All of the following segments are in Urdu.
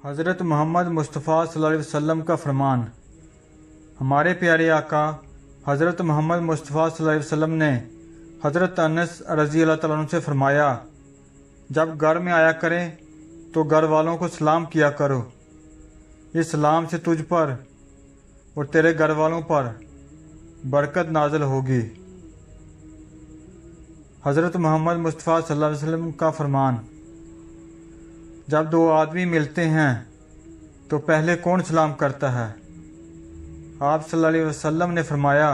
حضرت محمد مصطفیٰ صلی اللہ علیہ وسلم کا فرمان۔ ہمارے پیارے آقا حضرت محمد مصطفیٰ صلی اللہ علیہ وسلم نے حضرت انس رضی اللہ تعالیٰ عنہ سے فرمایا، جب گھر میں آیا کریں تو گھر والوں کو سلام کیا کرو، اس سلام سے تجھ پر اور تیرے گھر والوں پر برکت نازل ہوگی۔ حضرت محمد مصطفیٰ صلی اللہ علیہ وسلم کا فرمان۔ جب دو آدمی ملتے ہیں تو پہلے کون سلام کرتا ہے؟ آپ صلی اللہ علیہ وسلم نے فرمایا،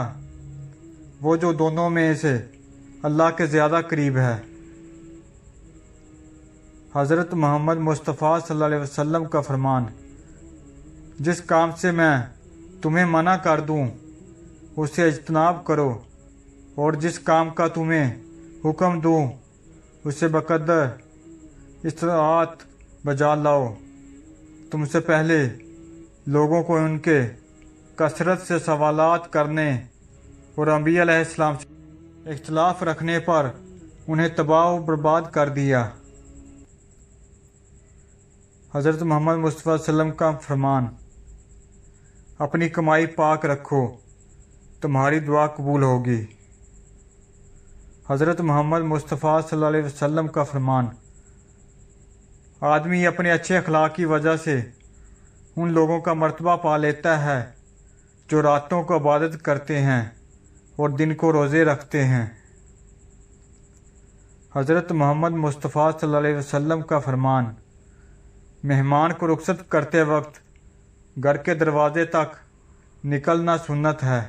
وہ جو دونوں میں سے اللہ کے زیادہ قریب ہے۔ حضرت محمد مصطفیٰ صلی اللہ علیہ وسلم کا فرمان۔ جس کام سے میں تمہیں منع کر دوں اسے اجتناب کرو، اور جس کام کا تمہیں حکم دوں اسے بقدر استطاعت بجا لاؤ۔ تم سے پہلے لوگوں کو ان کے کثرت سے سوالات کرنے اور انبیاء علیہ السلام سے اختلاف رکھنے پر انہیں تباہ و برباد کر دیا۔ حضرت محمد مصطفیٰ صلی اللہ علیہ وسلم کا فرمان۔ اپنی کمائی پاک رکھو، تمہاری دعا قبول ہوگی۔ حضرت محمد مصطفیٰ صلی اللہ علیہ وسلم کا فرمان۔ آدمی اپنے اچھے اخلاق کی وجہ سے ان لوگوں کا مرتبہ پا لیتا ہے جو راتوں کو عبادت کرتے ہیں اور دن کو روزے رکھتے ہیں۔ حضرت محمد مصطفیٰ صلی اللہ علیہ وسلم کا فرمان۔ مہمان کو رخصت کرتے وقت گھر کے دروازے تک نکلنا سنت ہے۔